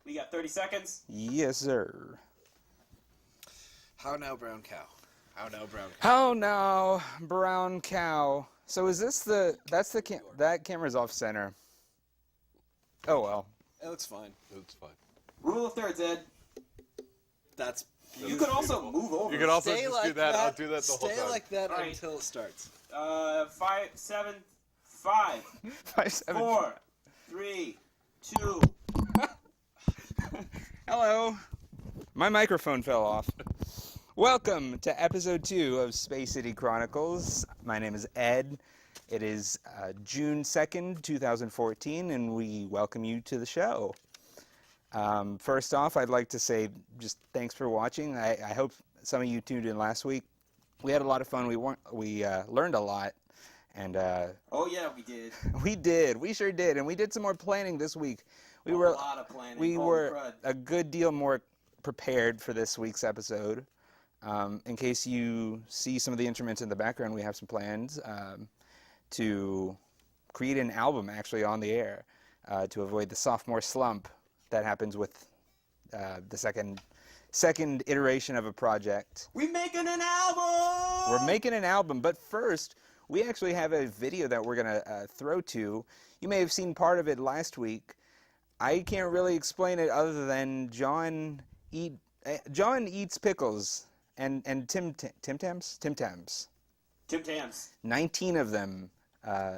We got 30 seconds. Yes, sir. How now, brown cow? How now, brown cow? How now, brown cow? So is this that camera's off center? Oh well. It looks fine. It looks fine. Rule of thirds, Ed. That's You could also move over. You could also Stay just like do that. that. I'll do that the whole Stay time. like that All right. until it starts. 5, 7, 5, 5, 7. 4, 3, 2. Hello. My microphone fell off. Welcome to episode 2 of Space City Chronicles. My name is Ed. It is June 2nd, 2014, and we welcome you to the show. First off, I'd like to say just thanks for watching. I hope some of you tuned in last week. We had a lot of fun. We learned a lot. And Oh yeah, we did. we did. We sure did. And we did some more planning this week. A lot of planning. We Holy were crud. a good deal more prepared for this week's episode. In case you see some of the instruments in the background, we have some plans to create an album actually on the air to avoid the sophomore slump that happens with the second iteration of a project. We're making an album! We're making an album, but first, we actually have a video that we're going to throw to. You may have seen part of it last week. I can't really explain it other than John eats pickles and Tim Tams. 19 of them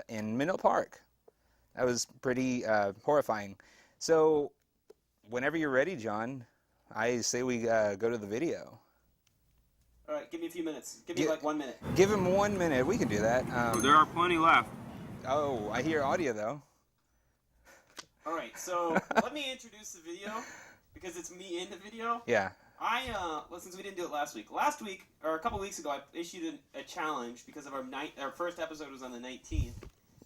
in Minot Park. That was pretty horrifying. So, whenever you're ready, John, I say we go to the video. All right, give me a few minutes. Give me like 1 minute. Give him 1 minute. We can do that. There are plenty left. Oh, I hear audio though. All right, so let me introduce the video because it's me in the video. Yeah. Well, since we didn't do it last week, or a couple weeks ago, I issued a challenge because of our first episode was on the 19th,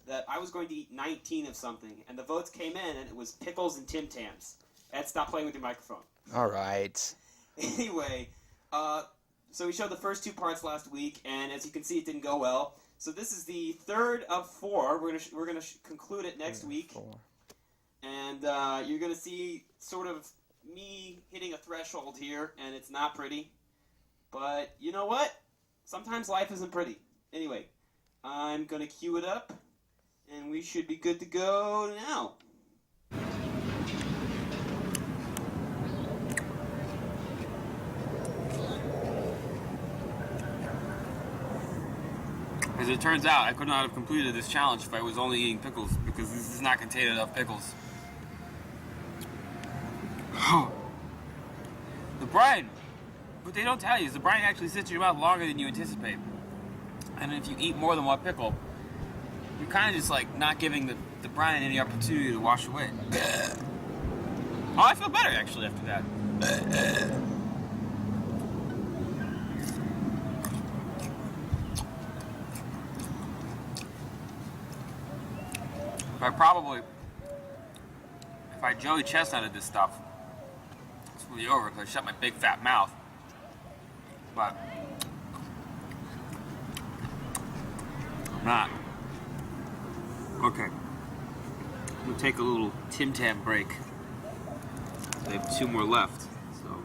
that I was going to eat 19 of something, and the votes came in, and it was pickles and Tim Tams. Ed, stop playing with your microphone. All right. Anyway, so we showed the first 2 parts last week, and as you can see, it didn't go well. So this is the third of 4. We're gonna conclude it next week, 4. and you're gonna see sort of me hitting a threshold here, and it's not pretty. But you know what? Sometimes life isn't pretty. Anyway, I'm gonna cue it up, and we should be good to go now. As it turns out, I could not have completed this challenge if I was only eating pickles, because this does not contain enough pickles. The brine, what they don't tell you is the brine actually sits in your mouth longer than you anticipate. And if you eat more than one pickle, you're kind of just like not giving the brine any opportunity to wash away. Oh, I feel better actually after that. If I Joey Chestnutted this stuff, it's really over because I shut my big fat mouth. But I'm not. Okay. We'll take a little Tim Tam break. We have 2 more left. So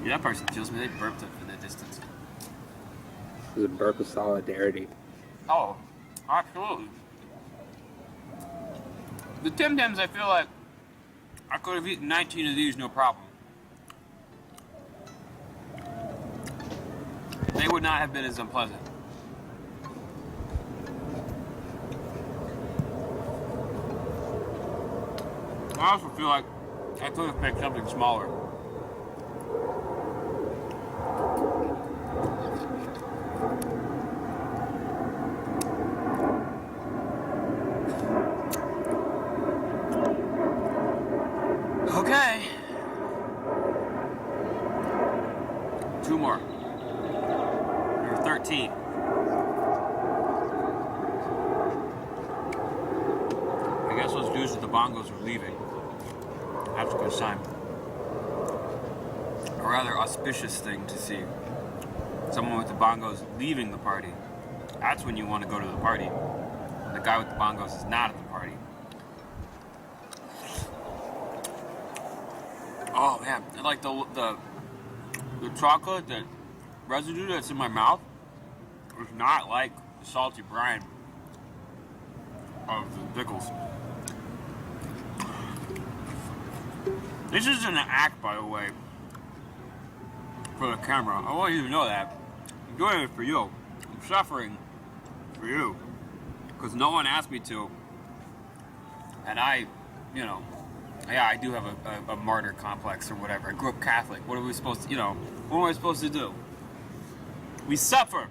yeah, that person kills me. They burped up in the distance. It was a burp of solidarity. Oh, absolutely. The Tim Tams, I feel like I could have eaten 19 of these, no problem. They would not have been as unpleasant. I also feel like I could have picked something smaller. Okay. 2 more. There are 13. I guess those dudes with the bongos are leaving. That's a good sign. A rather auspicious thing to see. Someone with the bongos leaving the party. That's when you want to go to the party. When the guy with the bongos is not at the party. Oh man, and like the chocolate, the residue that's in my mouth is not like the salty brine of the pickles. This isn't an act, by the way, for the camera. I want you to know that. I'm doing it for you. I'm suffering for you. Because no one asked me to. And I do have a martyr complex or whatever. I grew up Catholic. What are we supposed to, what am I supposed to do? We suffer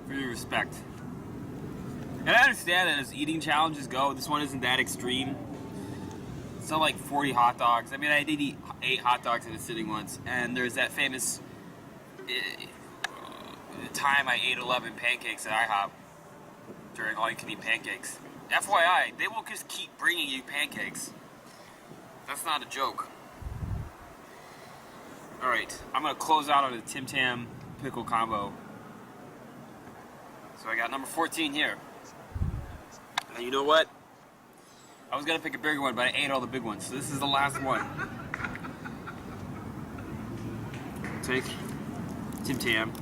for your respect. And I understand that as eating challenges go, this one isn't that extreme. It's not like 40 hot dogs. I mean, I did eat 8 hot dogs in a sitting once, and there's that famous time I ate 11 pancakes at IHOP during all-you-can-eat pancakes. FYI, they will just keep bringing you pancakes. That's not a joke. Alright, I'm going to close out on a Tim Tam pickle combo. So I got number 14 here. And you know what? I was going to pick a bigger one, but I ate all the big ones. So this is the last one. Take Tim Tam.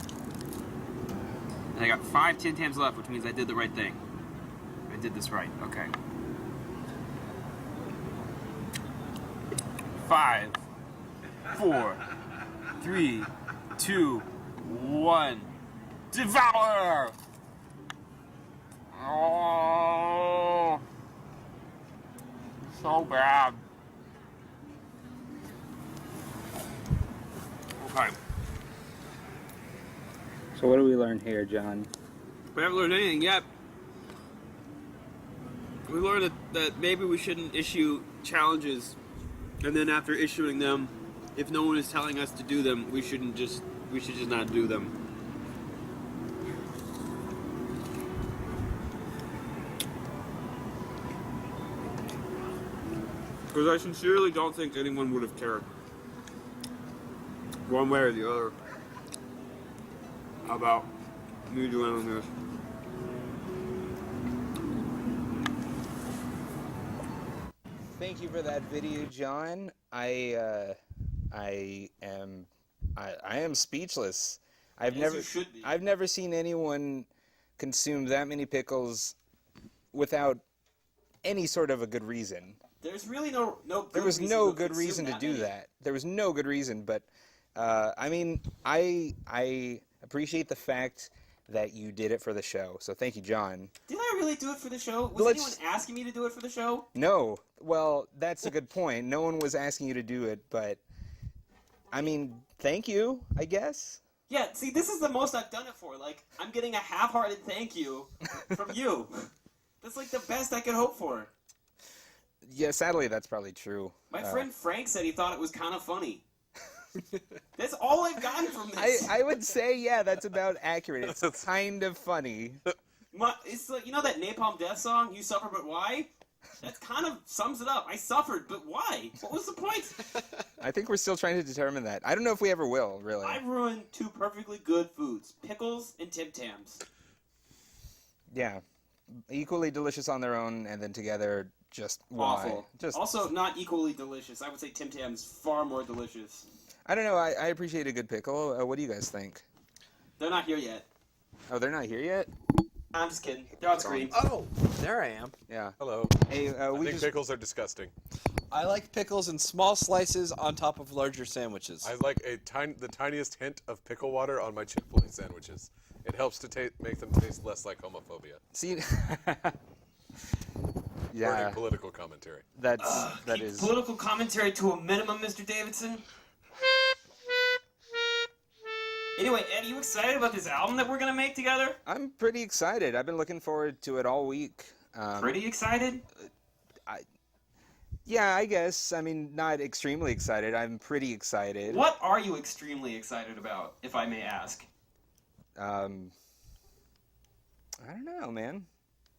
And I got 5 Tim Tams left, which means I did the right thing. I did this right. Okay. 5, 4, 3, 2, 1. Devour! Oh, so bad. Okay. So what do we learn here, John? We haven't learned anything yet. We learned that maybe we shouldn't issue challenges, and then after issuing them, if no one is telling us to do them, we should just not do them. Because I sincerely don't think anyone would have cared, one way or the other, about me doing this. Thank you for that video, John. I am speechless. I've never seen anyone consume that many pickles without any sort of a good reason. There's really no There was no good reason to do that. There was no good reason, but I mean, I appreciate the fact that you did it for the show. So thank you, John. Did I really do it for the show? Was anyone asking me to do it for the show? No. Well, that's a good point. No one was asking you to do it, but I mean, thank you, I guess. Yeah, see, this is the most I've done it for. Like, I'm getting a half-hearted thank you from you. That's like the best I could hope for. Yeah, sadly, that's probably true. My friend Frank said he thought it was kind of funny. That's all I've gotten from this. I would say, yeah, that's about accurate. It's kind of funny. It's like, you know that Napalm Death song, You Suffer But Why? That kind of sums it up. I suffered, but why? What was the point? I think we're still trying to determine that. I don't know if we ever will, really. I ruined 2 perfectly good foods, pickles and Tim Tams. Yeah. Equally delicious on their own, and then together, just awful. Why? Also not equally delicious. I would say Tim Tams far more delicious. I don't know. I appreciate a good pickle. What do you guys think? They're not here yet. Oh, they're not here yet? I'm just kidding. They're on screen. Oh, there I am. Yeah. Hello. Hey, I think pickles are disgusting. I like pickles in small slices on top of larger sandwiches. I like the tiniest hint of pickle water on my Chick-fil-A sandwiches. It helps to make them taste less like homophobia. See, Yeah. yeah, Political commentary. that Keep is. political commentary to a minimum, Mr. Davidson. Anyway, Ed, are you excited about this album that we're going to make together? I'm pretty excited. I've been looking forward to it all week. Pretty excited? Yeah, I guess. I mean, not extremely excited. I'm pretty excited. What are you extremely excited about, if I may ask? I don't know, man.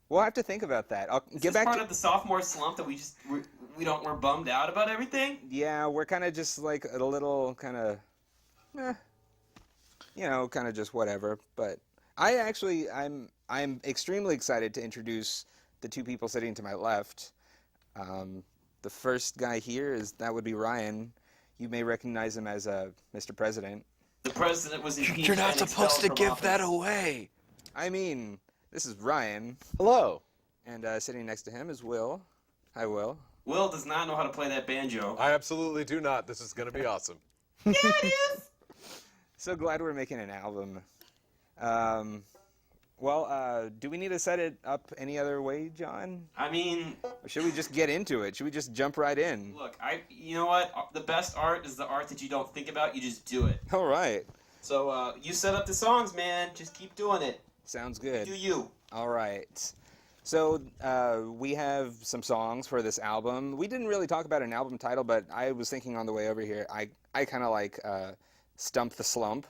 We'll have to think about that. I'll Is get this back part to. of the sophomore slump that we're bummed out about everything? Yeah, we're kind of just like a little kind of, kind of just whatever. But I'm extremely excited to introduce the two people sitting to my left. The first guy here that would be Ryan. You may recognize him as Mr. President. The president was impeached. You're not and supposed to expelled give from that office. away. I mean, this is Ryan, Hello. and sitting next to him is Will. Hi, Will. Will does not know how to play that banjo. I absolutely do not. This is going to be awesome. Yeah, it is. So glad we're making an album. Do we need to set it up any other way, John? I mean, Or should we just get into it? Should we just jump right in? look, you know what? The best art is the art that you don't think about, you just do it. All right. So, you set up the songs, man. Just keep doing it. Sounds good. Do you. All right. So we have some songs for this album. We didn't really talk about an album title, but I was thinking on the way over here, I kind of like Stump the Slump,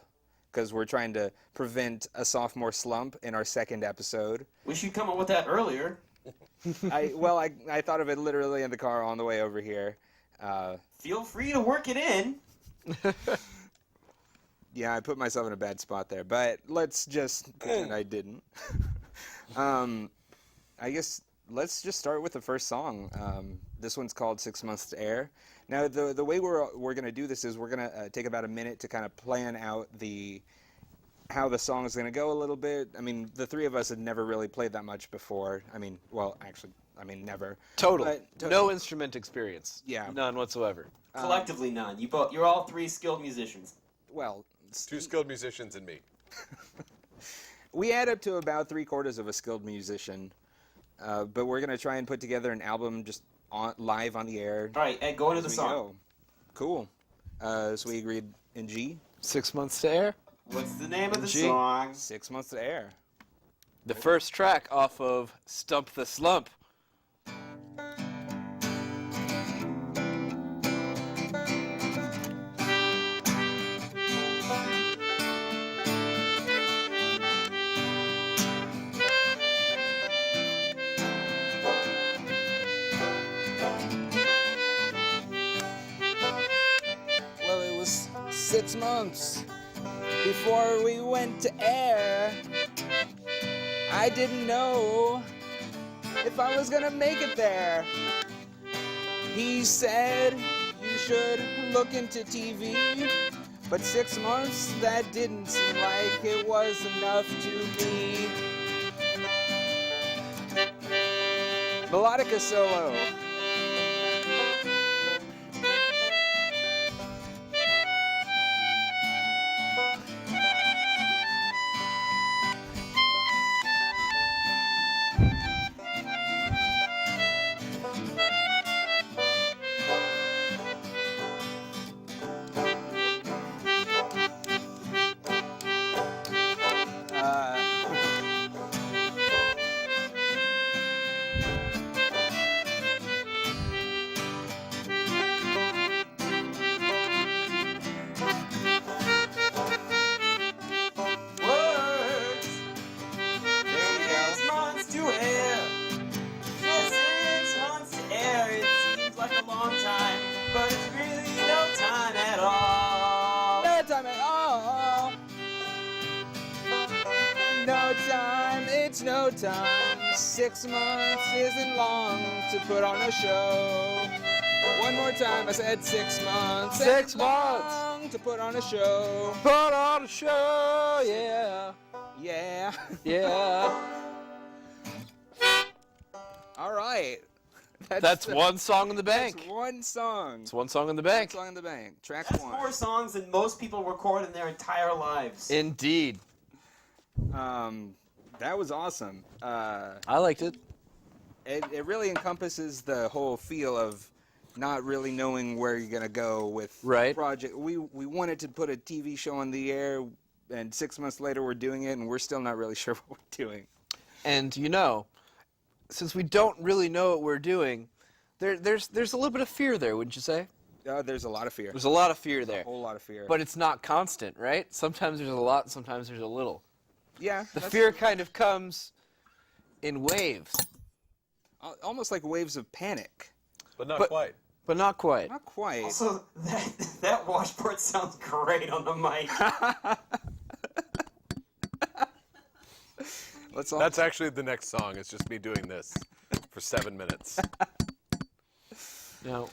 because we're trying to prevent a sophomore slump in our second episode. Wish you'd come up with that earlier. I thought of it literally in the car on the way over here. Feel free to work it in. Yeah, I put myself in a bad spot there, but let's just pretend I didn't. I guess let's just start with the first song. This one's called 6 Months to Air. Now, the way we're going to do this is we're going to take about a minute to kind of plan out how the song is going to go a little bit. I mean, the three of us had never really played that much before. Never. Total. But No instrument experience. Yeah. None whatsoever. Collectively, none. You're all three skilled musicians. Well, Two skilled musicians and me. we add up to about 3/4 of a skilled musician, but we're going to try and put together an album just live on the air. All right, Ed, go into the as we song. go. Cool. So we agreed in G. 6 months to air. What's the name of the G. song? 6 Months to Air. The first track off of Stump the Slump. Well, it was 6 months before we went to air. I didn't know if I was gonna make it there. He said you should look into TV, but 6 months, that didn't seem like it was enough to me. Melodica solo. Words. 6 months to air. Just 6 months to air. It seems like a long time, but it's really no time at all. No time at all. No time, it's no time. 6 months isn't long to put on a show. One more time, I said 6 months. 6 isn't long to put on a show. Put on a show, yeah. Yeah. Yeah. All right. That's one song in the bank. That's one song. It's one song in the bank. One song in the bank. Track That's one. more songs than most people record in their entire lives. Indeed. That was awesome. I liked it. It really encompasses the whole feel of not really knowing where you're gonna go with Right. the project. We wanted to put a TV show on the air, and 6 months later we're doing it, and we're still not really sure what we're doing. And since we don't really know what we're doing, there's a little bit of fear there, wouldn't you say? There's a lot of fear. There's a lot of fear A there. whole lot of fear. But it's not constant, right? Sometimes there's a lot, sometimes there's a little. yeah, The that's fear kind of comes in waves, almost like waves of panic. But not But- quite. but not quite. Not quite. Also, that washboard sounds great on the mic. Let's all. That's actually the next song. It's just me doing this for 7 minutes. Now,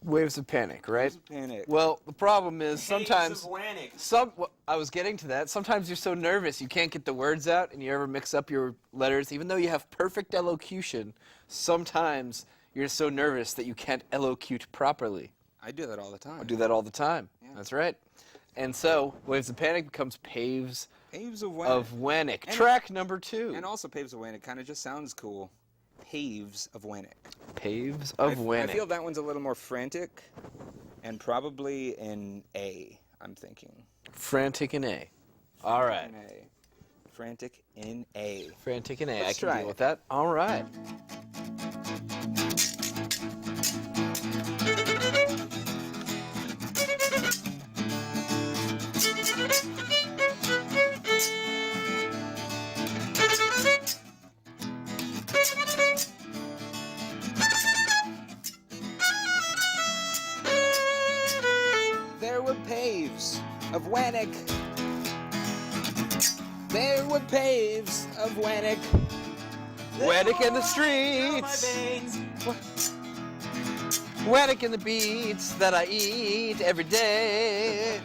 waves of panic, right? Panic. Well, the problem is sometimes Caves of Wannick. I was getting to that. Sometimes you're so nervous you can't get the words out, and you ever mix up your letters, even though you have perfect elocution. Sometimes you're so nervous that you can't elocute properly. I do that all the time. I do that all the time. That's right. And so, Waves of Panic becomes Paves Paves of Wannick. of Wannick. Track number 2. And also Paves of Wannick kind of just sounds cool. Paves of Wannick. Paves of Wannick. I feel that one's a little more frantic, and probably in A, I'm thinking. Frantic in A. All right. In A. Frantic in A. Frantic in A. Let's I can try deal it. with that. All right. There were Paves of Wannick. There were Paves of Wannick. Wannick in the My streets. veins. Wannick in the beats that I eat every day.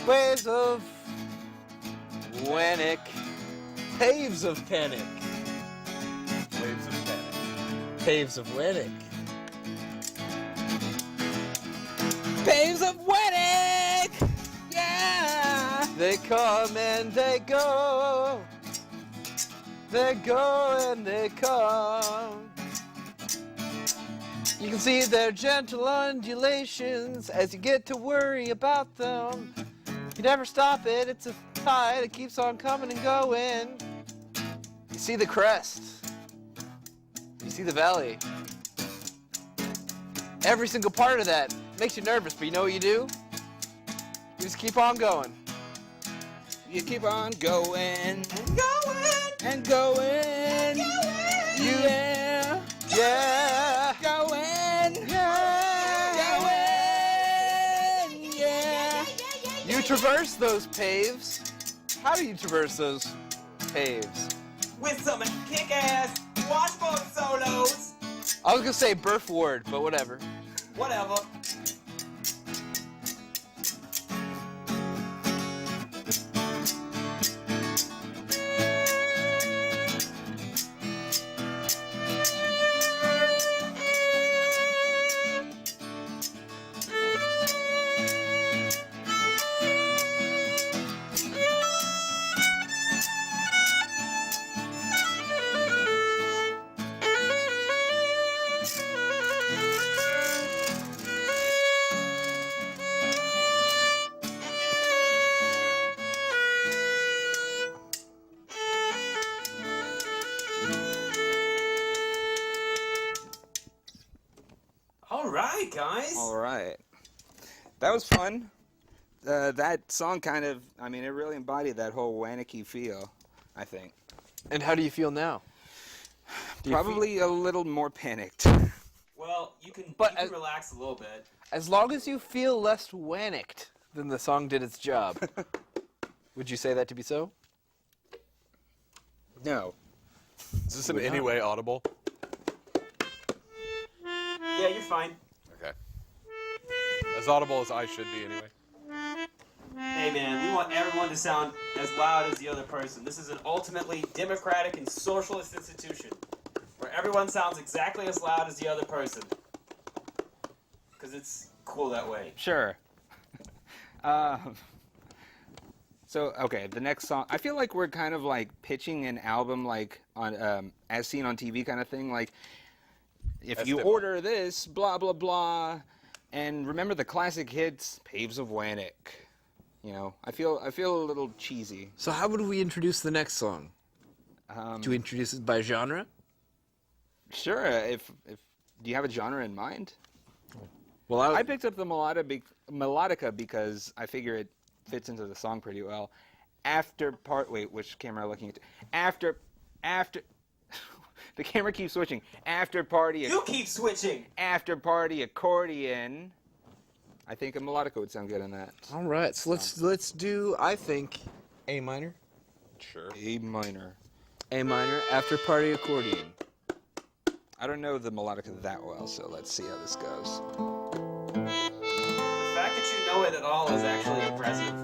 Waves of Wannick. Paves of Panic. Waves of panic. Paves of Wannick. Paves of Wannick! Yeah! They come and they go. They go and they come. You can see their gentle undulations as you get to worry about them. You never stop it, it's a tide that keeps on coming and going. You see the crest. You see the valley. Every single part of that makes you nervous, but you know what you do? You just keep on going. You keep on going And going. and going. Yeah. Yeah! Going. Yeah! Going. Yeah. You traverse those paves. How do you traverse those paves? With some kick-ass washboard solos. I was gonna say Burf Ward, but whatever. Whatever. All right, guys. All right. That was fun. That song kind of, I mean, it really embodied that whole Wannicky feel, I think. And how do you feel now? Do you Probably a little more panicked. Well, you can But, relax a little bit. as long as you feel less wannicked than the song did its job. Would you say that to be so? No. Is this in any way audible? Yeah, you're fine. Okay. As audible as I should be, anyway. Hey, man, we want everyone to sound as loud as the other person. This is an ultimately democratic and socialist institution where everyone sounds exactly as loud as the other person. Because it's cool that way. Sure. So, okay, the next song. I feel like we're kind of like pitching an album like on as seen on TV kind of thing. Like, if you SNL. order this, blah, blah, blah. And remember the classic hits, Paves of Wannick. You know, I feel a little cheesy. So how would we introduce the next song? Do we introduce it by genre? Sure, if do you have a genre in mind? Well, I picked up the melodica because I figure it fits into the song pretty well. Wait, which camera am I looking at? After, the camera keeps switching. After party, You keep switching! after party accordion. I think a melodica would sound good in that. all right. So let's do. I think A minor. Sure. A minor. A minor, after party accordion. I don't know the melodica that well, so let's see how this goes. The fact that you know it at all is actually impressive.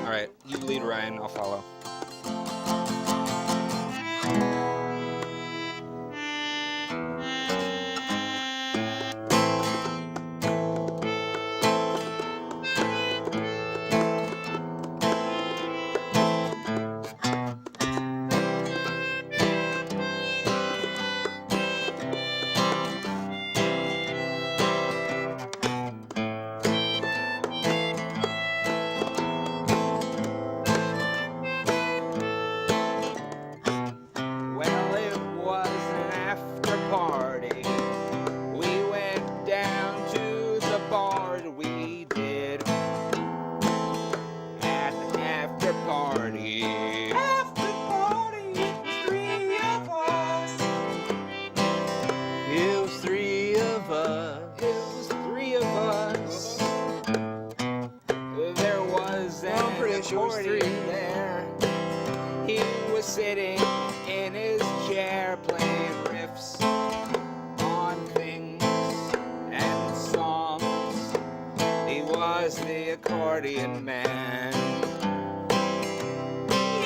All right, you lead, Ryan. I'll follow. Well, it was an after party. We went down to the bar. We did at the after party. After party, three of us. It was three of us. It was three of us. There was an I'm pretty sure it was accordion three. there. He was sitting in his chair playing riffs on things and songs. He was the accordion man.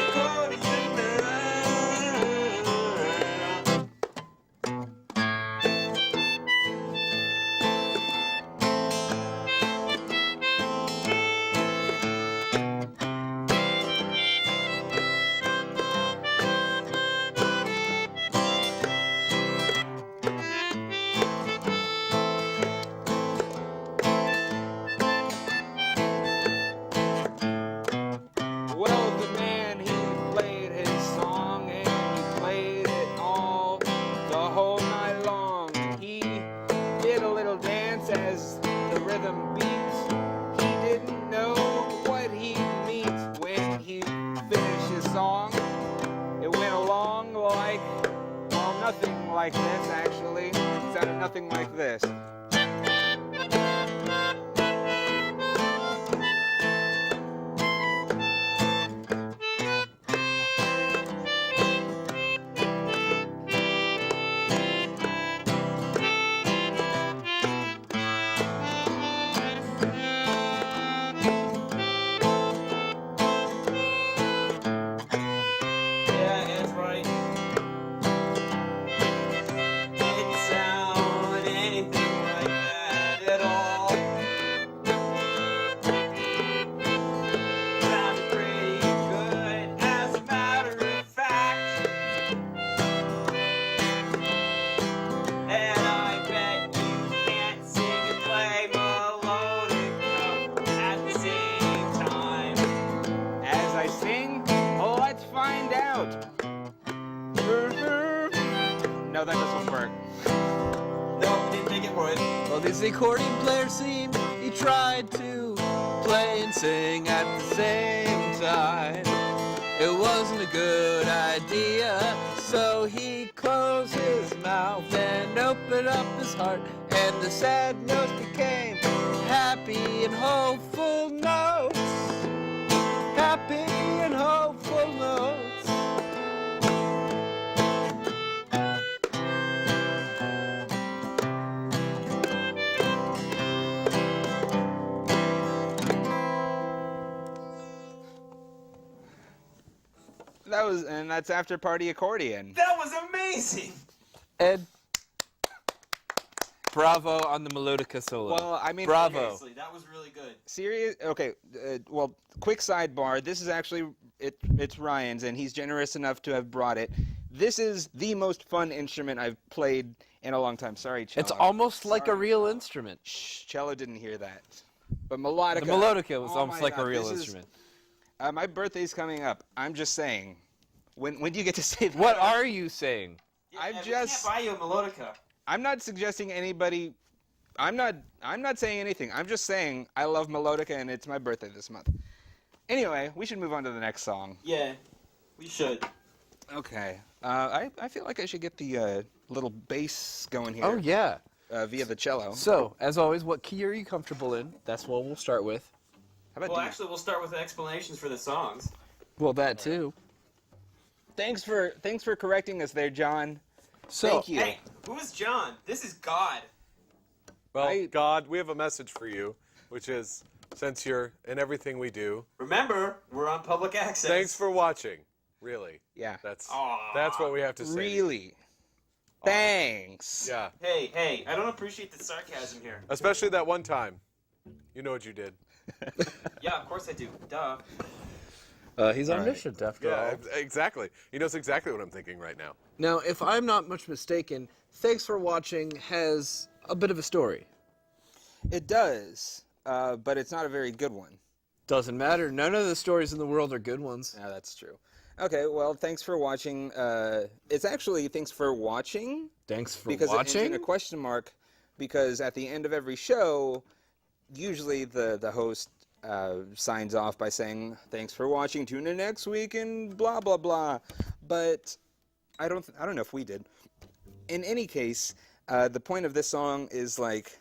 Accordion man. Well, the man, he played his song and he played it all the whole night long. He did a little dance as the rhythm beats. He didn't know what he means when he finished his song. It went along like, well, nothing like this actually. It sounded nothing like this. Yeah, it's right. Didn't sound anything like that at all. Sounded pretty good, as a matter of fact. And I bet you can't sing and play melodica at the same time. As I sing, let's find out. No, that doesn't work. No, didn't think it would. Well, this accordion player seemed he tried to play and sing at the same time. It wasn't a good idea, so he closed his mouth and opened up his heart, and the sad notes became happy and hopeful notes. Happy and hopeful notes. And that's after party accordion. That was amazing! Ed, bravo on the melodica solo. Well, I mean, bravo. Seriously, that was really good. serious. Okay, well, quick sidebar. This is actually it's Ryan's, and he's generous enough to have brought it. This is the most fun instrument I've played in a long time. Sorry, cello. It's almost like a Sorry, real cello. instrument. Shh, cello didn't hear that. But melodica. The melodica was oh almost my like God, a real this is- instrument. My birthday's coming up. I'm just saying. When do you get to say that? What are you saying? Yeah, I've we just- can't buy you a melodica. I'm not suggesting anybody. I'm not saying anything. I'm just saying I love melodica, and it's my birthday this month. Anyway, we should move on to the next song. Yeah, we should. Okay. I feel like I should get the little bass going here. Oh, yeah. Via the cello. So, as always, what key are you comfortable in? That's what we'll start with. How How about Well, D? actually, we'll start with explanations for the songs. Well, that too. Thanks for correcting us there, John. So, Thank you. Hey, who is John? This is God. Well, God, we have a message for you, which is, since you're in everything we do, Remember, we're on public access. thanks for watching. Really. Yeah. That's Aw. what we have to say. Really? Thanks. Yeah. Hey, I don't appreciate the sarcasm here. Especially that one time. You know what you did. Yeah, of course I do. Duh. he's omniscient after Yeah, all. exactly. He knows exactly what I'm thinking right now. Now, if I'm not much mistaken, Thanks for Watching has a bit of a story. It does, but it's not a very good one. Doesn't matter. None of the stories in the world are good ones. Yeah, that's true. Okay, well, thanks for watching. It's actually thanks for watching. Thanks for Because it watching. ends in a question mark, because at the end of every show, usually the host signs off by saying, thanks for watching, tune in next week, and blah, blah, blah. But I don't know if we did. In any case, the point of this song is like,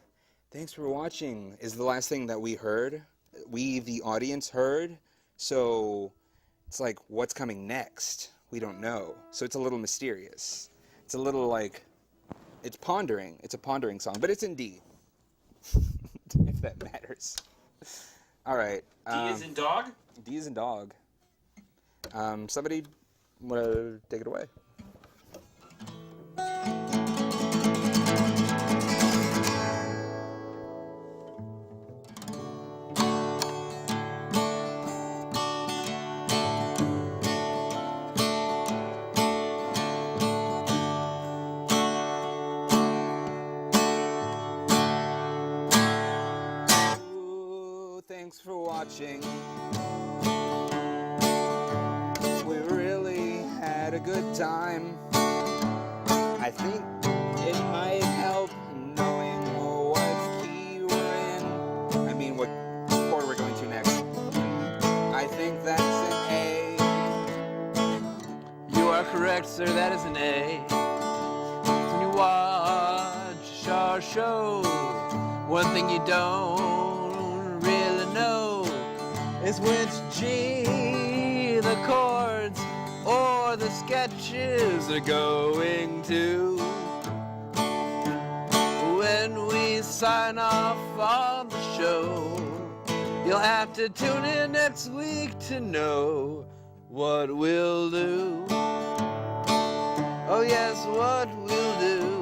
thanks for watching is the last thing that we heard. We, the audience, heard. So it's like, what's coming next? We don't know. So it's a little mysterious. It's a little like, it's pondering. It's a pondering song, but it's in D. If that matters. All right. D is in dog? D is in dog. Somebody want to take it away? Ooh, thanks for watching. We really had a good time. I think it might help knowing what key we're in. I mean, what chord we're going to next. I think that's an A. You are correct, sir. That is an A. When you watch our show, one thing you don't really know is which G the chords or the sketches are going to. When we sign off on the show, you'll have to tune in next week to know what we'll do. Oh yes, what we'll do.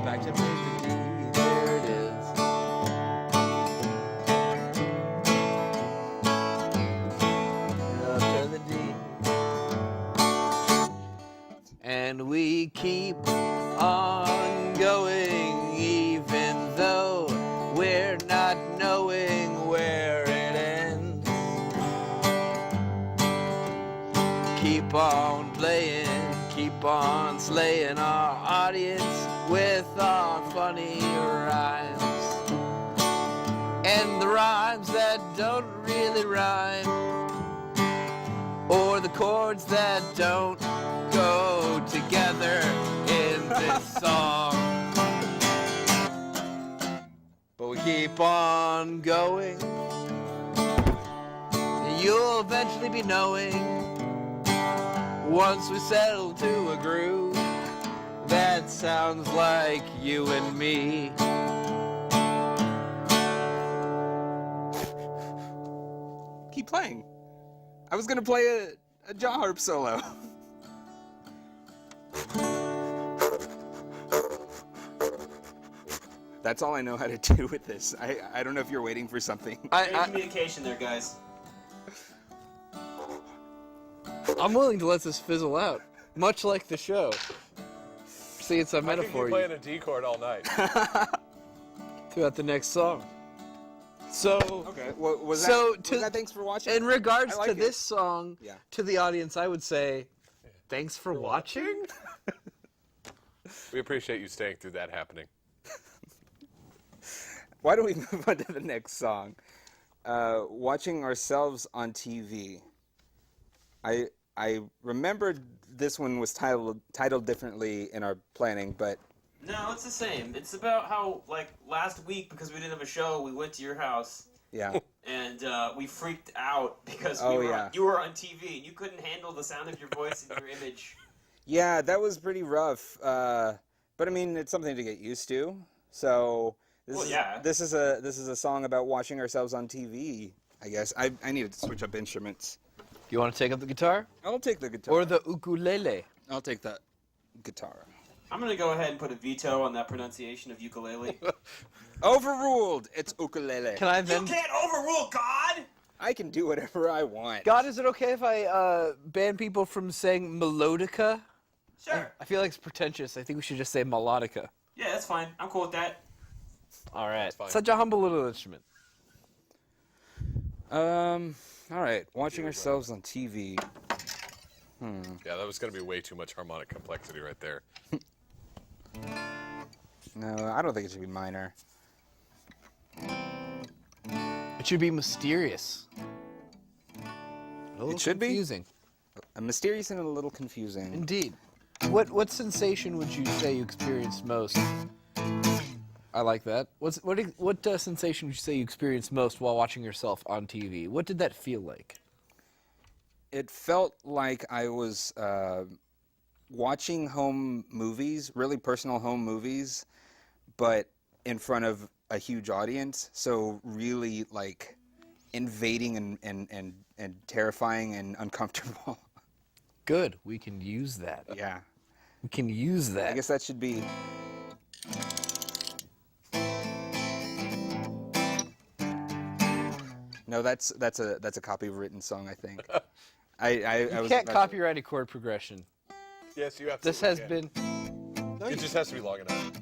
Back to the D, there it is. Up to the D. And we keep on going, even though we're not knowing where it ends. Keep on playing, keep on slaying our audience with our funny rhymes. And the rhymes that don't really rhyme, or the chords that don't go together in this song. But we keep on going. You'll eventually be knowing, once we settle to a groove that sounds like you and me. Keep playing. I was going to play a jaw harp solo. That's all I know how to do with this. I don't know if you're waiting for something. Great communication there, guys. I'm willing to let this fizzle out, much like the show. See, it's a I think metaphor you're playing a D chord all night. throughout the next song. So, Okay. Well, was So, that thanks for watching? in regards I like to it. this song, Yeah. to the audience, I would say, thanks for watching. We appreciate you staying through that happening. Why don't we move on to the next song? watching ourselves on TV. I remembered this one was titled differently in our planning, but No, it's the same. It's about how, like, last week, because we didn't have a show, we went to your house, yeah. and we freaked out because Yeah. you were on TV, and you couldn't handle the sound of your voice and your image. Yeah, that was pretty rough. But I mean, it's something to get used to. So this is a song about watching ourselves on TV. I guess I needed to switch up instruments. You want to take up the guitar? I'll take the guitar. Or the ukulele? I'll take the guitar. I'm going to go ahead and put a veto on that pronunciation of ukulele. Overruled. It's ukulele. Can I then... You can't overrule God! I can do whatever I want. God, is it okay if I ban people from saying melodica? Sure. I feel like it's pretentious. I think we should just say melodica. Yeah, that's fine. I'm cool with that. All right. fine. Such a humble little instrument. All right. Watching ourselves on TV. Yeah, that was going to be way too much harmonic complexity right there. No, I don't think it should be minor. It should be mysterious. It should be? Confusing. Mysterious and a little confusing. Indeed. What sensation would you say you experienced most? I like that. What sensation would you say you experienced most while watching yourself on TV? What did that feel like? It felt like I was watching home movies, really personal home movies, but in front of a huge audience. So really like invading and terrifying and uncomfortable. Good. We can use that. Yeah. We can use that. I guess that should be. No, that's a copywritten song, I think. You can't copyright a chord progression. Yes, you absolutely This has can. been... It just has to be long enough.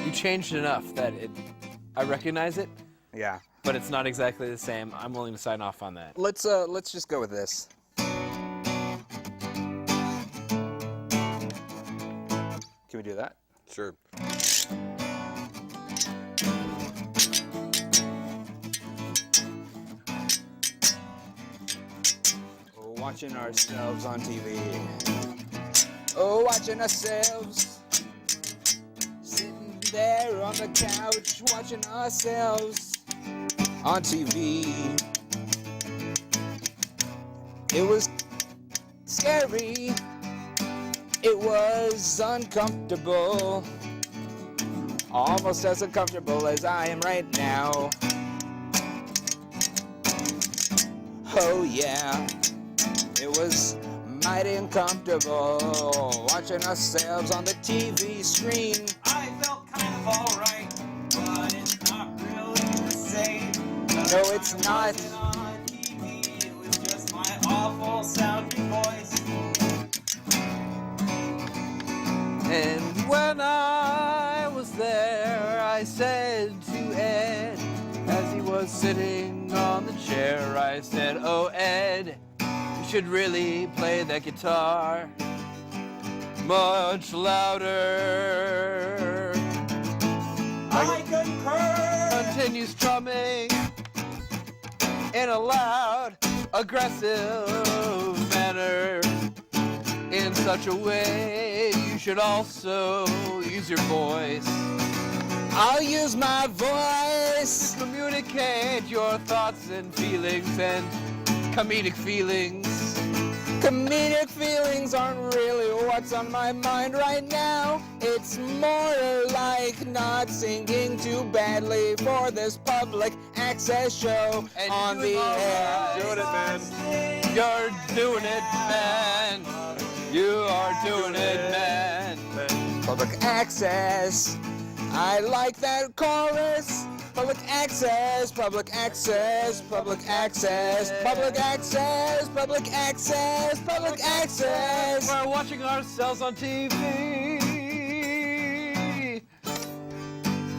You changed enough that I recognize it, Yeah. but it's not exactly the same. I'm willing to sign off on that. Let's just go with this. Can we do that? Sure. Oh, watching ourselves on TV. Oh, watching ourselves. Sitting there on the couch, watching ourselves on TV. It was scary. It was uncomfortable. Almost as uncomfortable as I am right now. Oh yeah, it was mighty uncomfortable watching ourselves on the TV screen. I felt kind of alright, but it's not really the same. No, it's not. It wasn't on TV, it was just my awful sounding voice. And when I was there, I said to Ed, as he was sitting on the chair, I said, "Oh, Ed, you should really play that guitar much louder." I concur! Continues strumming in a loud, aggressive manner. In such a way, you should also use your voice. I'll use my voice. Communicate your thoughts and feelings and comedic feelings. Comedic feelings aren't really what's on my mind right now. It's more like not singing too badly for this public access show And on you're the doing air. all right. Doing it, man. You're doing it, man. You are doing it, man. Public access. I like that chorus. Public access, public access, public access, public access, public access, public access. We're watching ourselves on TV.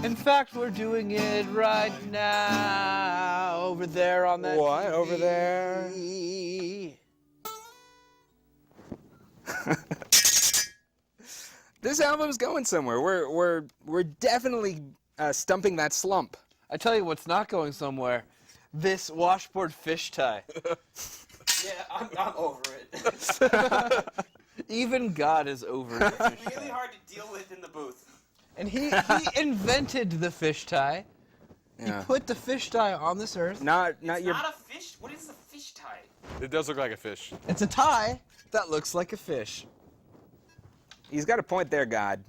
In fact, we're doing it right now over there on that What, TV. over there? This album's going somewhere. We're definitely stumping that slump. I tell you what's not going somewhere. This washboard fish tie. Yeah, I'm over it. Even God is over the fish Really tie. hard to deal with in the booth. And he invented the fish tie. Yeah. He put the fish tie on this earth. Not It's your. not a fish. What is a fish tie? It does look like a fish. It's a tie that looks like a fish. He's got a point there, God.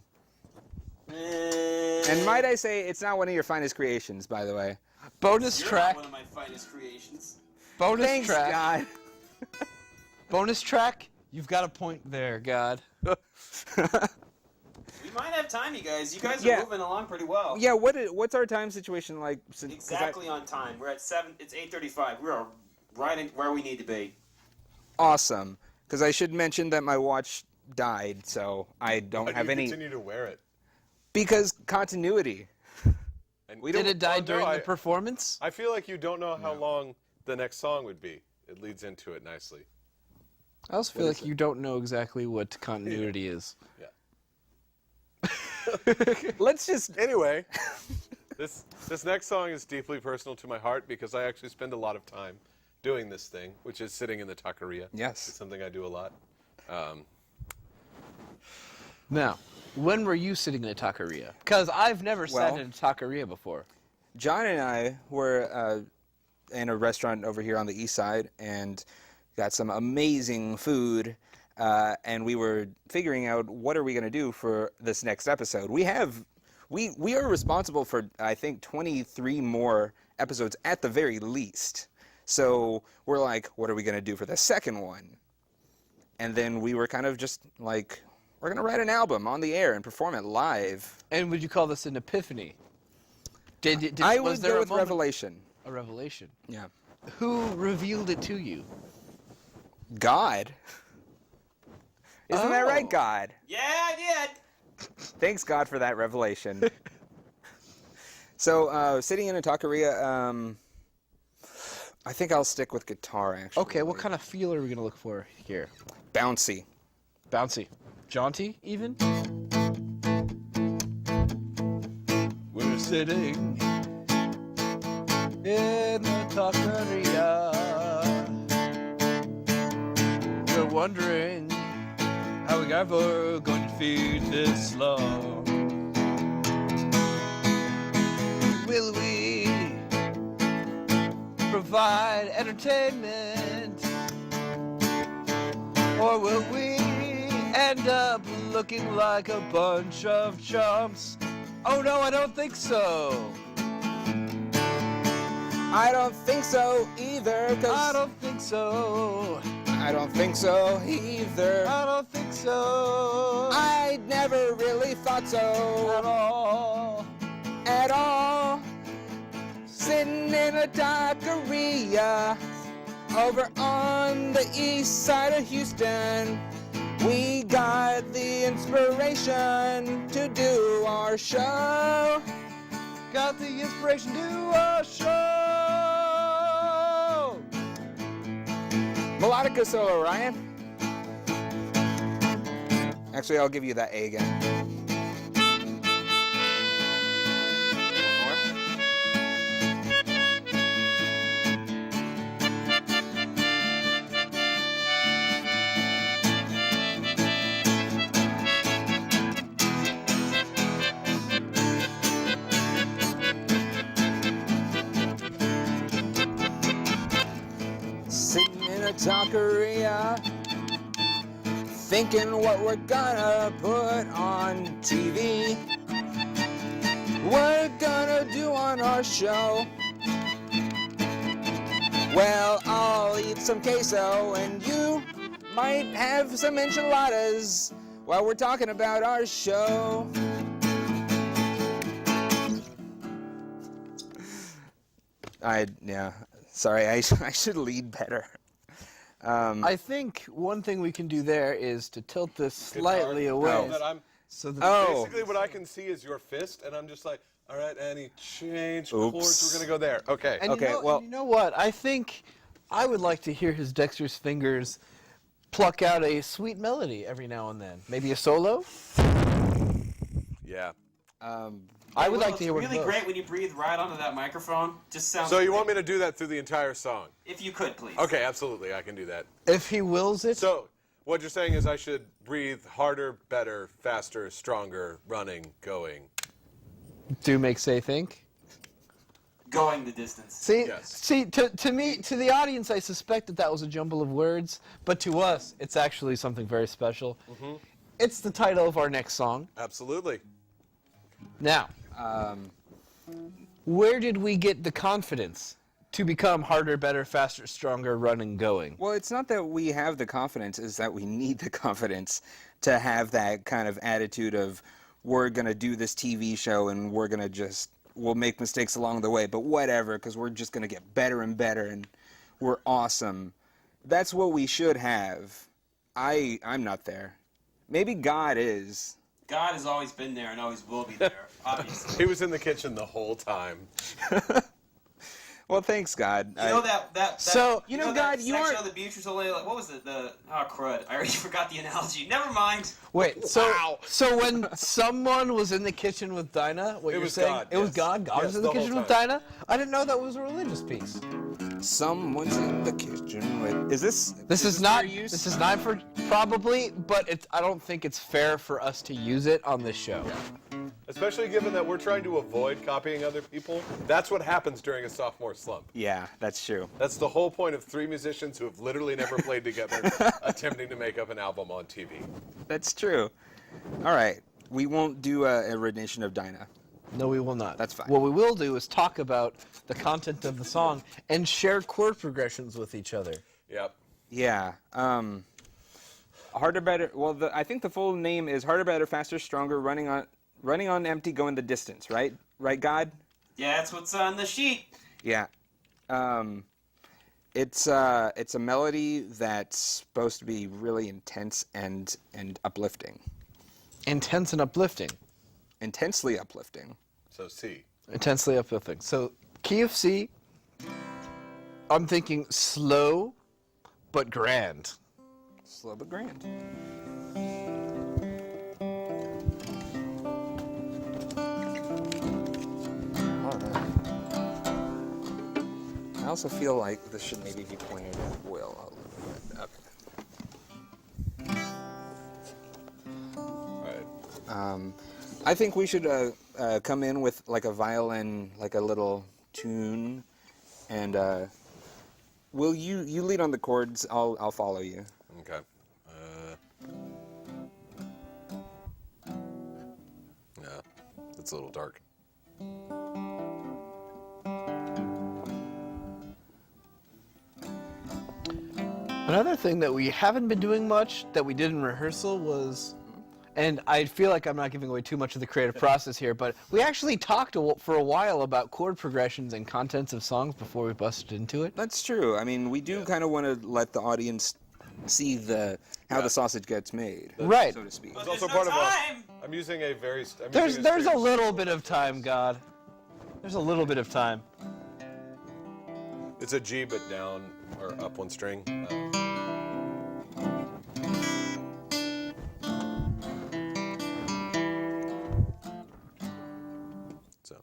And might I say, it's not one of your finest creations, by the way. Bonus You're track. not one of my finest creations. Bonus Thanks, track. God. Bonus track. You've got a point there, God. We might have time, you guys. You guys are Yeah. moving along pretty well. Yeah, what's our time situation like? 'Cause Exactly on time. We're at 7. It's 8:35. We are right in where we need to be. Awesome. Because I should mention that my watch died, so I don't Why do have you any. continue to wear it? Because continuity. And We Did don't. it die Oh, no, during I- the performance? I feel like you don't know how long the next song would be. It leads into it nicely. I also feel What like is you don't know exactly what continuity is. Let's just. Anyway, this next song is deeply personal to my heart because I actually spend a lot of time doing this thing, which is sitting in the taqueria. Yes. It's something I do a lot. Now, when were you sitting in a taqueria? Because I've never sat Well- in a taqueria before. John and I were in a restaurant over here on the east side and got some amazing food. And we were figuring out what are we going to do for this next episode. We are responsible for, I think, 23 more episodes at the very least. So we're like, what are we going to do for the second one? And then we were kind of just like, we're going to write an album on the air and perform it live. And would you call this an epiphany? I was would there go a with moment- revelation. A revelation. Yeah. Who revealed it to you? God. Isn't that right, Oh. God? Yeah, I did. Thanks, God, for that revelation. So, sitting in a taqueria, I think I'll stick with guitar, actually. Okay, what kind of feel are we going to look for here? Bouncy. Bouncy. Jaunty, even? We're sitting in the taqueria. We're wondering how we ever going to feed this long. Will we provide entertainment? Or will we end up looking like a bunch of chumps? Oh no, I don't think so. I don't think so either, 'cause I don't think so. I don't think so either. I don't think so. I never really thought so At all. at all. Sitting in a taqueria over on the east side of Houston. We got the inspiration to do our show. Got the inspiration to do a show. Melodica solo, Ryan. Actually, I'll give you that A again. One more. Sitting in a taqueria, thinking what we're gonna put on TV. We're gonna do on our show. Well, I'll eat some queso and you might have some enchiladas while we're talking about our show. Sorry, I should lead better. I think one thing we can do there is to tilt this slightly away. Oh. That I'm, So that Oh, basically, what I can see is your fist, and I'm just like, all right, Annie, change Oops. chords. We're gonna go there. Okay. And Okay, well- you know what? I think I would like to hear his dexterous fingers pluck out a sweet melody every now and then. Maybe a solo? Yeah. I would like to hear what It's really great when you breathe right onto that microphone. Just sounds. So you great. want me to do that through the entire song? If you could, please. Okay, absolutely, I can do that. If he wills it. So what you're saying is I should breathe harder, better, faster, stronger, running, going. Do make say think. Going the distance. See, Yes. see, to me, to the audience, I suspect that was a jumble of words, but to us, it's actually something very special. Mm-hmm. It's the title of our next song. Absolutely. Now, where did we get the confidence to become harder, better, faster, stronger, running, going? Well, it's not that we have the confidence, it's that we need the confidence to have that kind of attitude of, we're going to do this TV show and we're going to we'll make mistakes along the way, but whatever, because we're just going to get better and better and we're awesome. That's what we should have. I'm not there. Maybe God is. God has always been there and always will be there, obviously. He was in the kitchen the whole time. Well, thanks, God. You know that So, you know, that God, you section aren't- of the Beatrice O'Leary, like, what was it? Crud. I already forgot the analogy. Never mind. Wait, so when someone was in the kitchen with Dinah, what you're was saying? God, It was yes. God? God Yes, was in the the whole kitchen with time. Dinah? I didn't know that was a religious piece. Someone's in the kitchen with... Is this... This is fair not. use? This is not for probably, but I don't think it's fair for us to use it on this show. Especially given that we're trying to avoid copying other people. That's what happens during a sophomore slump. Yeah, that's true. That's the whole point of three musicians who have literally never played together attempting to make up an album on TV. That's true. All right. We won't do a rendition of Dinah. No, we will not. That's fine. What we will do is talk about the content of the song and share chord progressions with each other. Yep. Yeah. Harder, better... Well, I think the full name is Harder, Better, Faster, Stronger, Running on Empty, Going the Distance, right? Right, God? Yeah, that's what's on the sheet. Yeah. It's a melody that's supposed to be really intense and uplifting. Intense and uplifting. Intensely uplifting. So C. Intensely uplifting. So, key of C, I'm thinking slow but grand. Slow but grand. I also feel like this should maybe be pointed at Will a little bit. Okay. All right. I think we should come in with like a violin, like a little tune, and Will you lead on the chords? I'll follow you. Okay. Yeah, it's a little dark. Another thing that we haven't been doing much that we did in rehearsal was, and I feel like I'm not giving away too much of the creative process here, but we actually talked for a while about chord progressions and contents of songs before we busted into it. That's true. I mean, we do kind of want to let the audience see how the sausage gets made, Right. so to speak. But It's there's also no part of time. I'm using a very. There's a little bit of time, God. There's a little bit of time. It's a G, but down or up one string. So.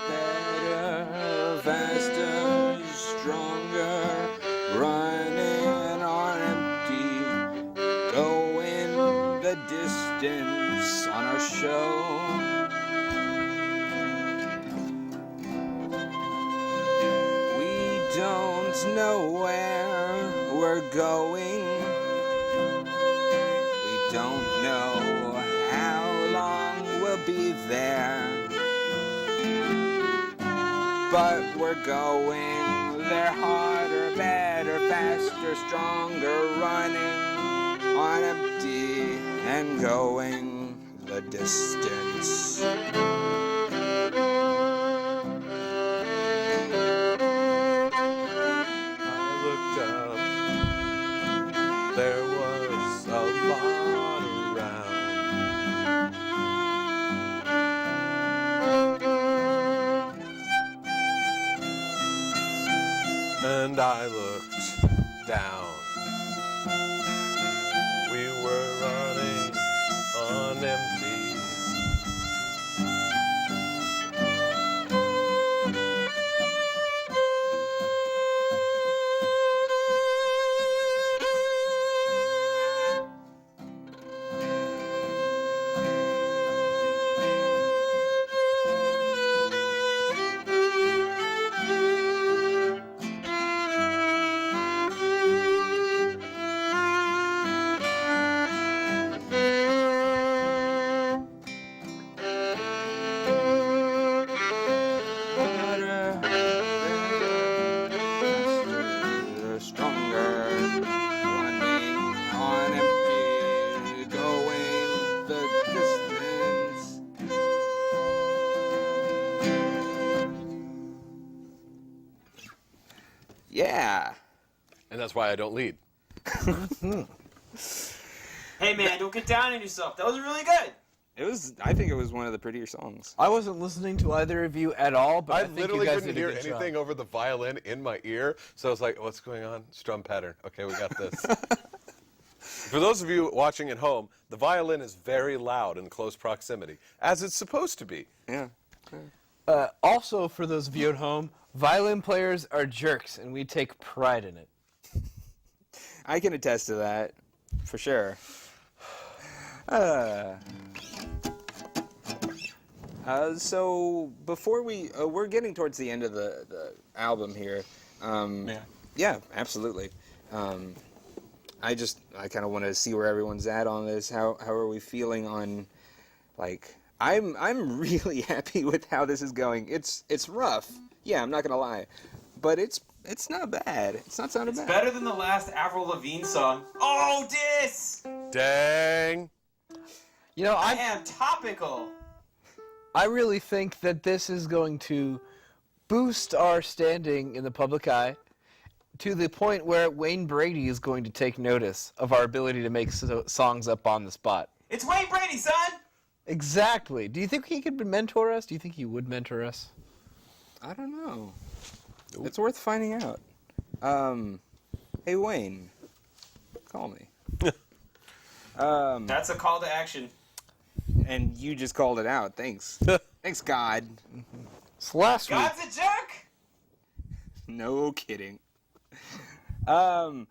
Better, faster, stronger, running on empty, going the distance on our show. We don't know where we're going. don't know how long we'll be there. But we're going there harder, better, faster, stronger, running on empty and going the distance. I looked up. There was a lot around. And I looked down. We were running on empty. Stronger, running on empty, going the distance. Yeah. And that's why I don't lead. Hey man, don't get down on yourself. That was really good. I think it was one of the prettier songs. I wasn't listening to either of you at all, but I I think you literally guys couldn't did a hear good anything job. over the violin in my ear, so I was like, what's going on? Strum pattern. Okay, we got this. For those of you watching at home, the violin is very loud in close proximity, as it's supposed to be. Yeah. Also, for those of you at home, violin players are jerks, and we take pride in it. I can attest to that, for sure. So before we're getting towards the end of the album here. Yeah, absolutely. I kind of want to see where everyone's at on this. How are we feeling on, like, I'm really happy with how this is going. It's rough. Yeah, I'm not gonna lie, but it's not bad. It's not sounding bad. Better than the last Avril Lavigne song. Oh, this! Dang. You know, I am topical. I really think that this is going to boost our standing in the public eye to the point where Wayne Brady is going to take notice of our ability to make songs up on the spot. It's Wayne Brady, son! Exactly. Do you think he could mentor us? Do you think he would mentor us? I don't know. It's worth finding out. Hey Wayne, call me. That's a call to action. And you just called it out. Thanks. Thanks, God. So last week, God's a jerk! No kidding. Do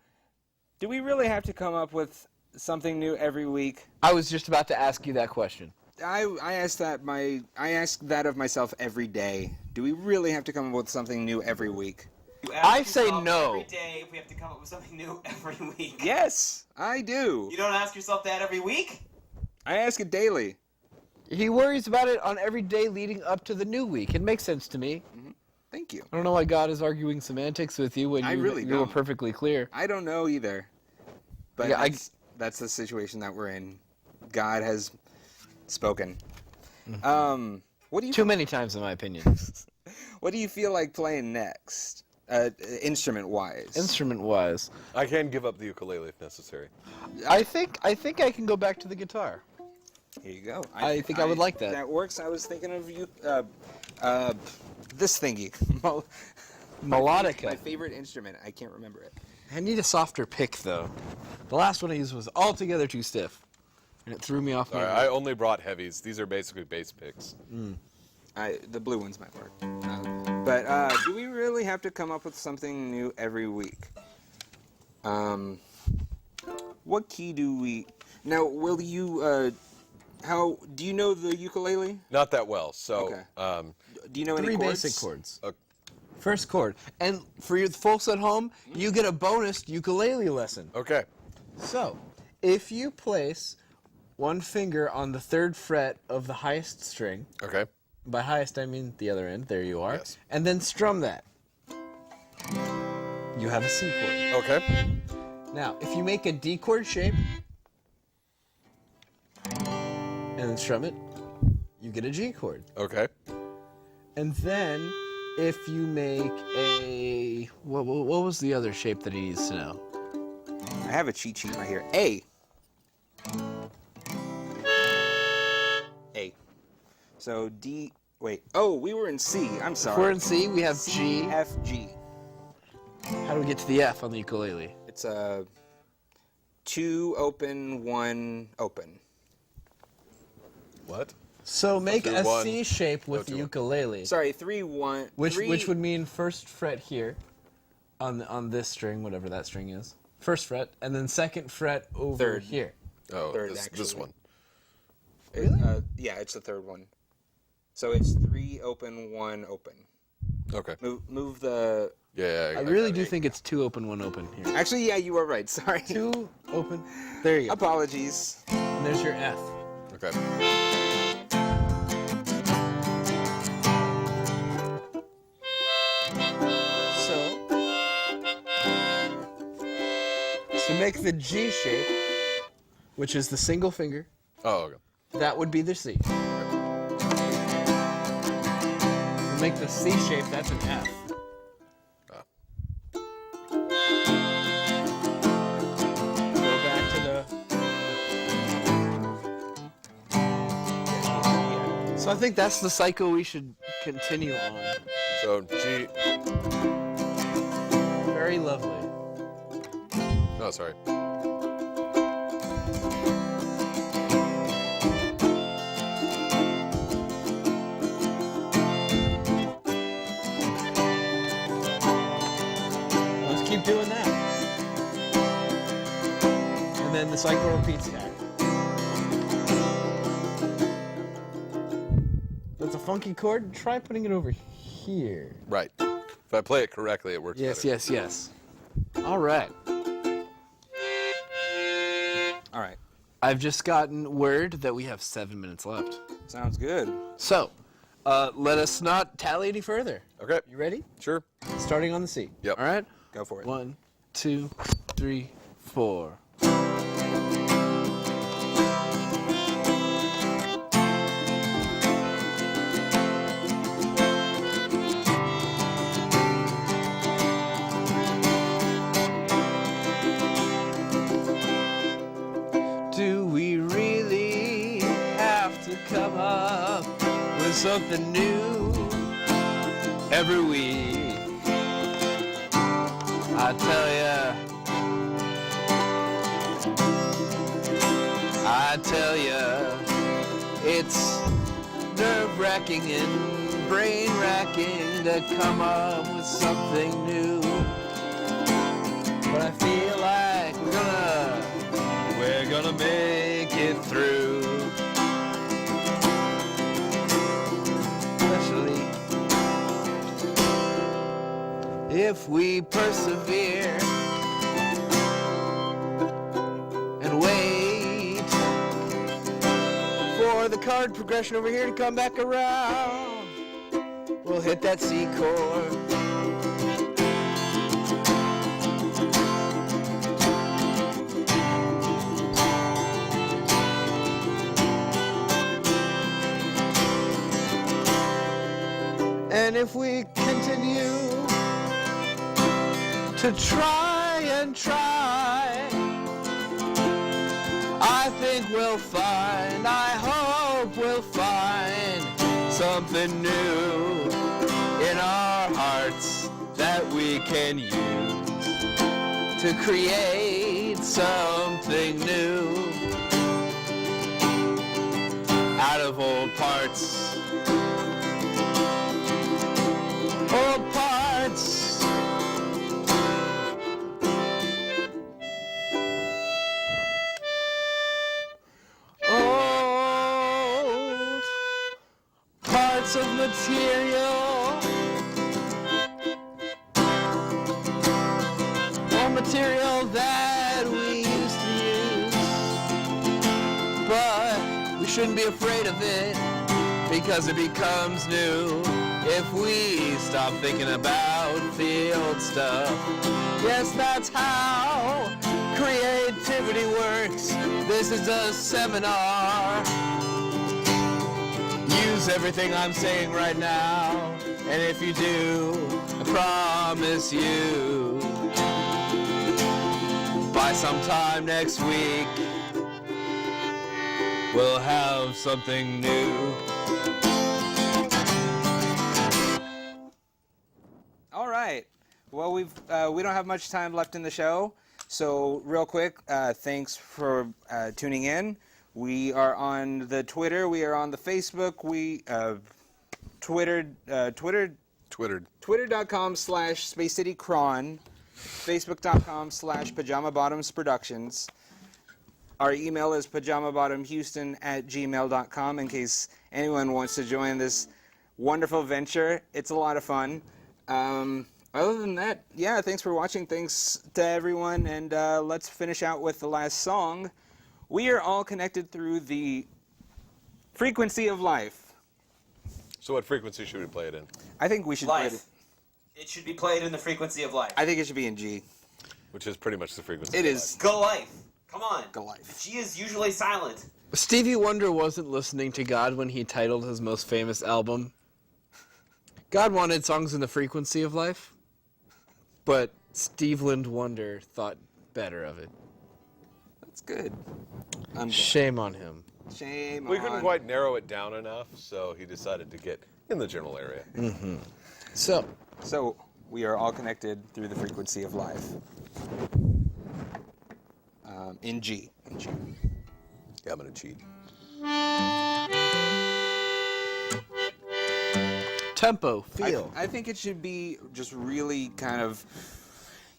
we really have to come up with something new every week? I was just about to ask you that question. I ask that of myself every day. Do we really have to come up with something new every week? You ask I say yourself no. Every day if we have to come up with something new every week. Yes, I do. You don't ask yourself that every week? I ask it daily. He worries about it on every day leading up to the new week. It makes sense to me. Thank you. I don't know why God is arguing semantics with you when I you, really you were don't. perfectly clear. I don't know either. But Yeah, that's the situation that we're in. God has spoken. What do you Too many times, in my opinion. What do you feel like playing next, instrument-wise? Instrument-wise, I can give up the ukulele if necessary. I think I can go back to the guitar. Here you go. I think I would like that. That works. I was thinking of you. This thingy. My Melodica. favorite instrument. I can't remember it. I need a softer pick, though. The last one I used was altogether too stiff, and it threw me off. All right, I only brought heavies. These are basically bass picks. The blue ones might work. But do we really have to come up with something new every week? What key do we... Now, will you... do you know the ukulele? Not that well, so... Okay. Do you know any Three chords? basic chords. Okay. First chord. And for you folks at home, you get a bonus ukulele lesson. Okay. So, if you place one finger on the 3rd fret of the highest string. Okay. By highest, I mean the other end. There you are. Yes. And then strum that. You have a C chord. Okay. Now, if you make a D chord shape and then strum it, you get a G chord. Okay. And then if you make a... What was the other shape that he needs to know? I have a cheat sheet right here. A. A. So D. Wait. Oh, we were in C. I'm sorry. If we're in C, we have C, G. F, G. How do we get to the F on the ukulele? It's a 2 open, 1 open. What? So make through a one, C shape with to the one. ukulele. Sorry, 3, 1. Which 3, which would mean 1st fret here on this string, whatever that string is. 1st fret, and then 2nd fret over 3rd. here. Oh, Third, this actually. one. Yeah, it's the 3rd one. So it's 3 open, 1 open. Okay. Move the. Yeah. I really got do it. think it's 2 open, 1 open here. Actually, yeah, you are right. Sorry. 2 open. There you go. Apologies. And there's your F. Okay. So to make the G shape, which is the single finger, Oh, okay. that would be the C. To make the C shape, that's an F. Ah. Go back to the. So I think that's the cycle we should continue on. So G. Very lovely. Oh, sorry. Let's keep doing that. And then the cycle repeats back. That's a funky chord. Try putting it over here. Right. If I play it correctly, it works Yes, better. yes, yes. All right. All right. I've just gotten word that we have 7 minutes left. Sounds good. So, let us not tally any further. Okay. You ready? Sure. Starting on the C. Yep. All right? Go for it. 1, 2, 3, 4. Do we really have to come up with something new every week? I tell ya, it's nerve-wracking and brain-racking to come up with something new. But I feel like we're gonna make it through. Especially if we persevere and wait for the chord progression over here to come back around. We'll hit that C chord. And if we continue to try and try, I think we'll find, I hope we'll find something new in our hearts that we can use to create something new out of old parts. Old parts. Old parts of material. Or material that we used to use. But shouldn't be afraid of it, because it becomes new if we stop thinking about the old stuff. Yes, that's how creativity works. This is a seminar. Use everything I'm saying right now, and if you do, I promise you, by sometime next week, we'll have something new. All right. Well, we don't have much time left in the show, so real quick, thanks for tuning in. We are on the Twitter. We are on the Facebook. We Twittered. Twitter.com/Space City Chron. Facebook.com/Pajama Bottoms Productions. Our email is pajamabottomhouston@gmail.com in case anyone wants to join this wonderful venture. It's a lot of fun. Other than that, yeah, thanks for watching. Thanks to everyone, and let's finish out with the last song. We are all connected through the frequency of life. So what frequency should we play it in? I think we should play Life. It should be played in the frequency of life. I think it should be in G. Which is pretty much the frequency. It of is. Go life. Come on. Go life. She is usually silent. Stevie Wonder wasn't listening to God when he titled his most famous album. God wanted songs in the frequency of life, but Steveland Wonder thought better of it. That's good. Shame on him. Shame We on. couldn't quite narrow it down enough, so he decided to get in the general area. So, So, we are all connected through the frequency of life. In G. In G. Yeah, I'm gonna cheat. tempo, feel. I think it should be just really kind of,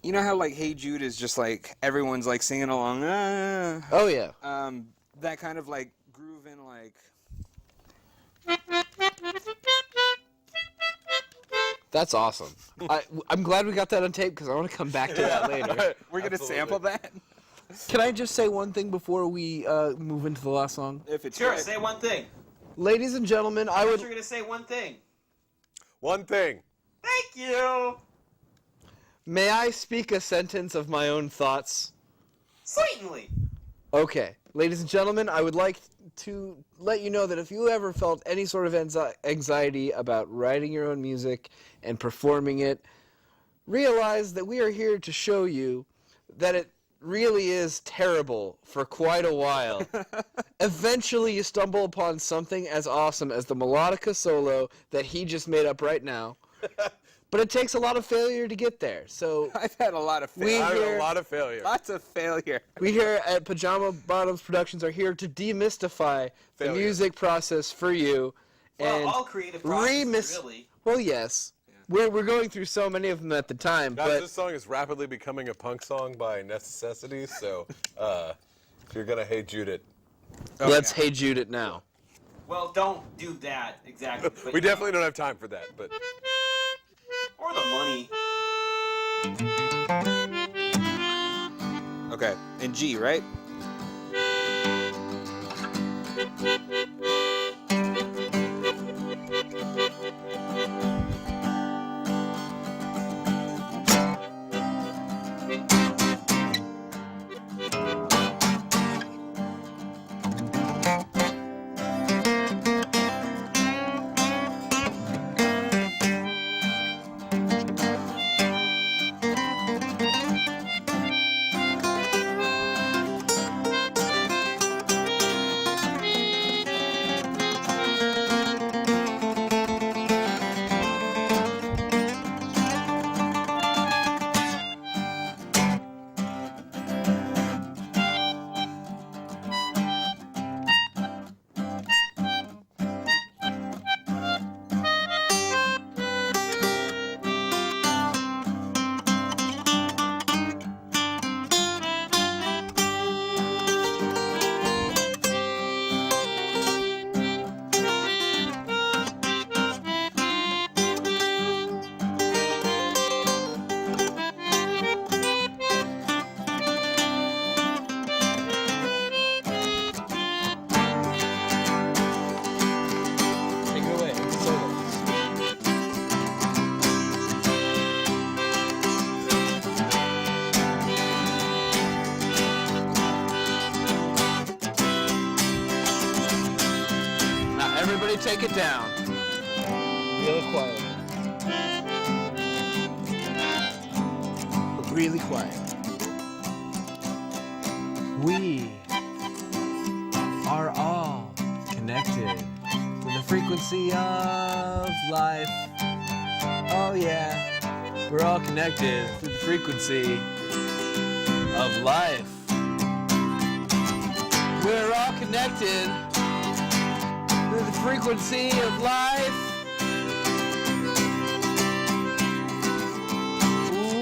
you know how like Hey Jude is just like everyone's like singing along. Oh yeah. That kind of like groove in like. That's awesome. I'm glad we got that on tape because I want to come back to that later. We're gonna Absolutely. sample that. Can I just say one thing before we move into the last song? If it's Sure, right. say one thing. Ladies and gentlemen, I You're would going to say one thing. One thing. Thank you. may I speak a sentence of my own thoughts? Certainly. Okay, ladies and gentlemen, I would like to let you know that if you ever felt any sort of anxiety about writing your own music and performing it, realize that we are here to show you that it really is terrible for quite a while. Eventually you stumble upon something as awesome as the melodica solo that he just made up right now. But it takes a lot of failure to get there. So I've had a lot of We failure. I hear- had a lot of failure. Lots of failure. we here at Pajama Bottoms Productions are here to demystify the Failure. music process for you. Well, and all creative processes, remis- really. Well, yes. We're going through so many of them at the time, Guys, but this song is rapidly becoming a punk song by necessity, so if you're gonna hate Jude it, let's Hey Jude it now. Well, don't do that exactly. But, we definitely don't have time for that, but Or the money. Okay, in G, right? break it down. Real quiet. Really quiet. We are all connected to the frequency of life. Oh yeah, we're all connected to the frequency of life. We're all connected to the frequency of life.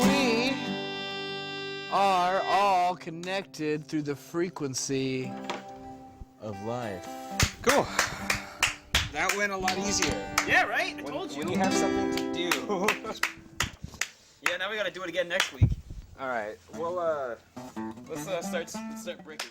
We are all connected through the frequency of life. Cool. That went a lot easier. Yeah, right? I told you. When you have something to do. Yeah, now we gotta do it again next week. All right. Well, Let's start breaking.